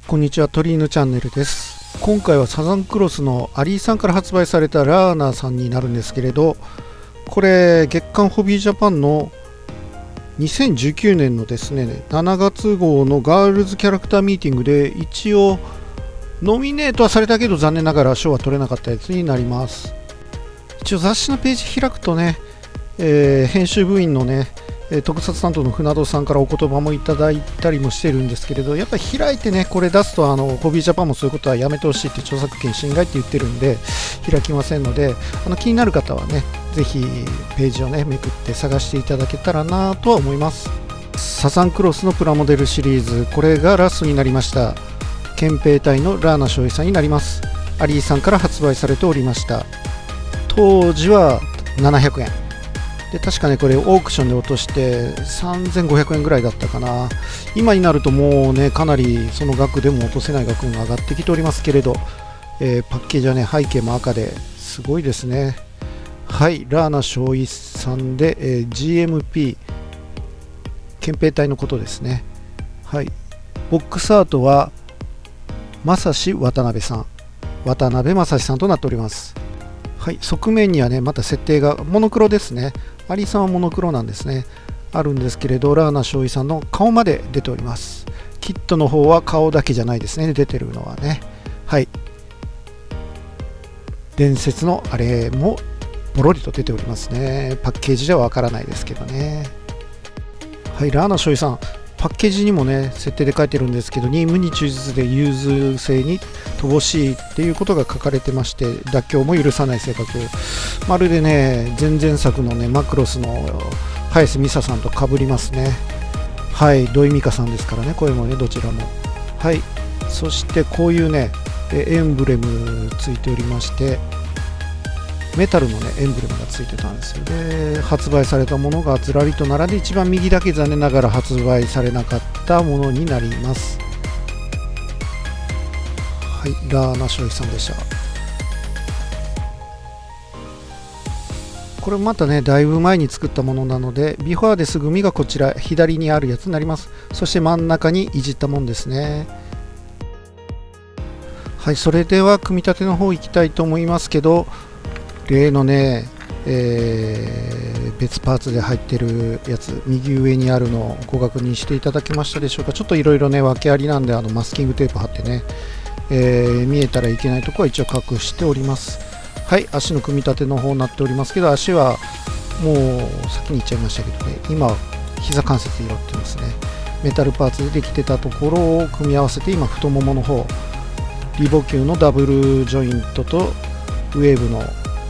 こんにちは、トリーヌチャンネルです。今回はサザンクロスのアリーさんから発売されたラーナーさんになるんですけれど、これ月刊ホビージャパンの2019年のですね7月号のガールズキャラクターミーティングで一応ノミネートはされたけど残念ながら賞は取れなかったやつになります。一応雑誌のページ開くとね、編集部員のね特撮担当の船戸さんからお言葉もいただいたりもしてるんですけれど、やっぱり開いてねこれ出すとホビージャパンもそういうことはやめてほしいって著作権侵害って言ってるんで開きませんので、気になる方はねぜひページをねめくって探していただけたらなとは思います。サザンクロスのプラモデルシリーズ、これがラストになりました。憲兵隊のラーナ少尉さんになります。アリーさんから発売されておりました。当時は700円で、確かねこれオークションで落として3500円ぐらいだったかな。今になるともうねかなりその額でも落とせない額が上がってきておりますけれど、パッケージはね背景も赤ですごいですね。はい、ラーナ少尉さんで、GMP 憲兵隊のことですね。はい、ボックスアートは正志渡辺さん、渡辺正志さんとなっております。はい、側面にはねまた設定がモノクロですね。アリさんはモノクロなんですね。あるんですけれど、ラーナ少尉さんの顔まで出ております。キットの方は顔だけじゃないですね、出てるのはね。はい、伝説のあれもボロリと出ておりますね。パッケージではわからないですけどね。はい、ラーナ少尉さん、パッケージにもね設定で書いてるんですけど、任務に忠実で融通性に乏しいっていうことが書かれてまして、妥協も許さない性格、まるでね前々作のねマクロスの早瀬美沙さんとかぶりますね。はい、土井美香さんですからね、声もねどちらも。はい、そしてこういうねエンブレムついておりまして、メタルのねエンブレムがついてたんですよ。で発売されたものがずらりと並んで、一番右だけ残念ながら発売されなかったものになります。はい、ラーナ少尉さんでした。これまたねだいぶ前に作ったものなので、ビフォーですぐみがこちら左にあるやつになります。そして真ん中にいじったもんですね。はい、それでは組み立ての方行きたいと思いますけど、例のね、別パーツで入ってるやつ右上にあるのをご確認していただけましたでしょうか。ちょっといろいろね訳ありなんでマスキングテープ貼ってね、見えたらいけないところは一応隠しております。はい、足の組み立ての方になっておりますけど、足はもう先に言っちゃいましたけどね、今膝関節拾ってますね。メタルパーツでできてたところを組み合わせて、今太ももの方リボ級のダブルジョイントとウェーブの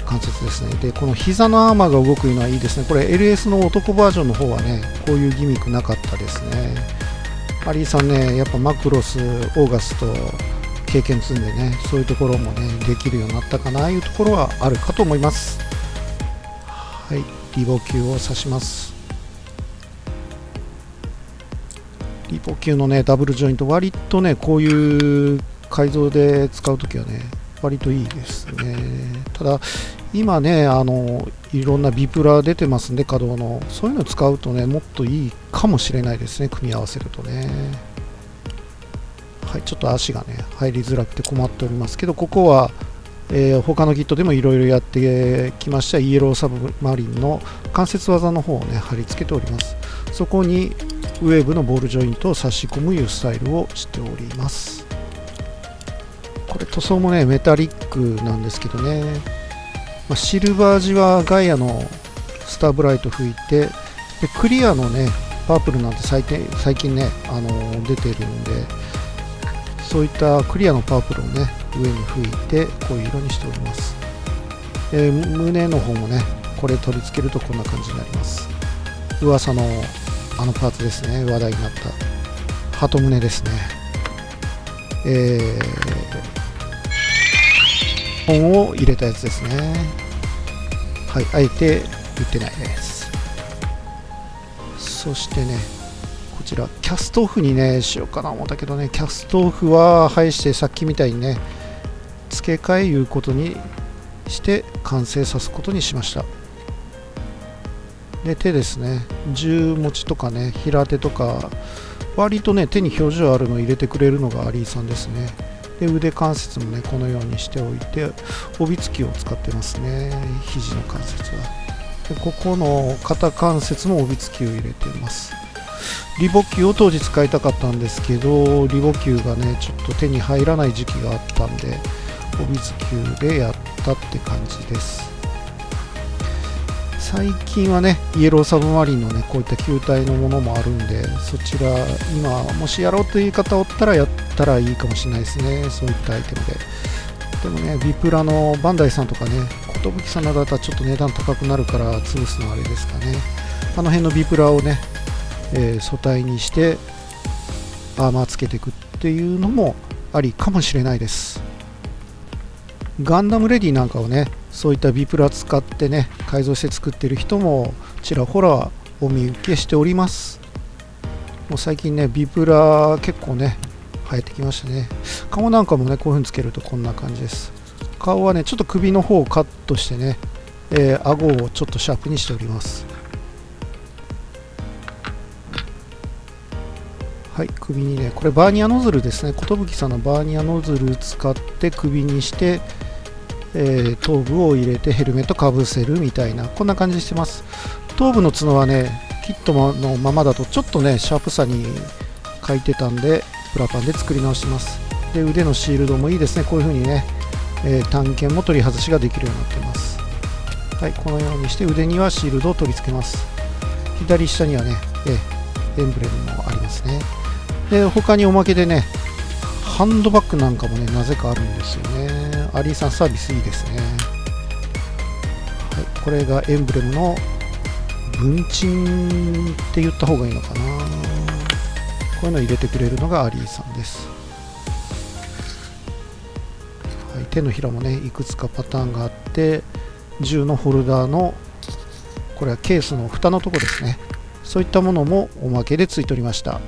関節ですね。でこの膝のアーマーが動くのはいいですね。これ LS の男バージョンの方はねこういうギミックなかったですね。アリーさんねやっぱマクロスオーガスと経験積んでね、そういうところもねできるようになったかないうところはあるかと思います。はい、リボ級を刺します。リボ級のねダブルジョイント、割とねこういう改造で使うときはね割といいですね。ただ今ねいろんなビプラ出てますんで、可動のそういうのを使うとねもっといいかもしれないですね、組み合わせるとね。はい、ちょっと足がね入りづらくて困っておりますけど、ここは、他のキットでもいろいろやってきましたイエローサブマリンの関節技の方をね貼り付けております。そこにウェーブのボールジョイントを差し込むいうスタイルをしております。これ塗装もねメタリックなんですけどね、シルバー地はガイアのスターブライト吹いて、でクリアのねパープルなんて最近ね、出てるんで、そういったクリアのパープルをね上に吹いてこういう色にしております。胸の方もねこれ取り付けるとこんな感じになります。噂のパーツですね、話題になったハト胸ですね。本を入れたやつですね。はい、あえて言ってないです。そしてねこちらキャストオフにねしようかな思ったけどね、キャストオフは廃してさっきみたいにね付け替えいうことにして完成さすことにしました。で手ですね、銃持ちとかね平手とか割とね手に表情あるのを入れてくれるのがアリーさんですね。で腕関節もねこのようにしておいて帯付きを使ってますね、肘の関節は。でここの肩関節も帯付きを入れています。リボキューを当時使いたかったんですけど、リボキューがねちょっと手に入らない時期があったんで帯付きでやったって感じです。最近はねイエローサブマリンのねこういった球体のものもあるんで、そちら今もしやろうという方おったらやったらいいかもしれないですね、そういったアイテムで。でもねビプラのバンダイさんとかね寿さんなどだったらちょっと値段高くなるから潰すのはあれですかね。あの辺のビプラをね、素体にしてアーマーつけていくっていうのもありかもしれないです。ガンダムレディなんかをねそういったビプラ使ってね改造して作ってる人もちらほらお見受けしております。もう最近ねビプラ結構ね流行ってきましたね。顔なんかもねこういう風につけるとこんな感じです。顔はねちょっと首の方をカットしてね、顎をちょっとシャープにしております。はい、首にねこれバーニアノズルですね。寿さんのバーニアノズル使って首にして頭部を入れてヘルメットかぶせるみたいなこんな感じしてます。頭部の角はねキットのままだとちょっとねシャープさに欠いてたんでプラパンで作り直してます。で腕のシールドもいいですね。こういう風にね、単剣も取り外しができるようになってます。はい、このようにして腕にはシールドを取り付けます。左下にはね、エンブレムもありますね。で他におまけでねハンドバッグなんかもねなぜかあるんですよね。アリーさんサービスいいですね。はい、これがエンブレムの文鎮って言った方がいいのかな。こういうのを入れてくれるのがアリーさんです。はい、手のひらもねいくつかパターンがあって銃のホルダーのこれはケースの蓋のとこですね。そういったものもおまけでついておりました。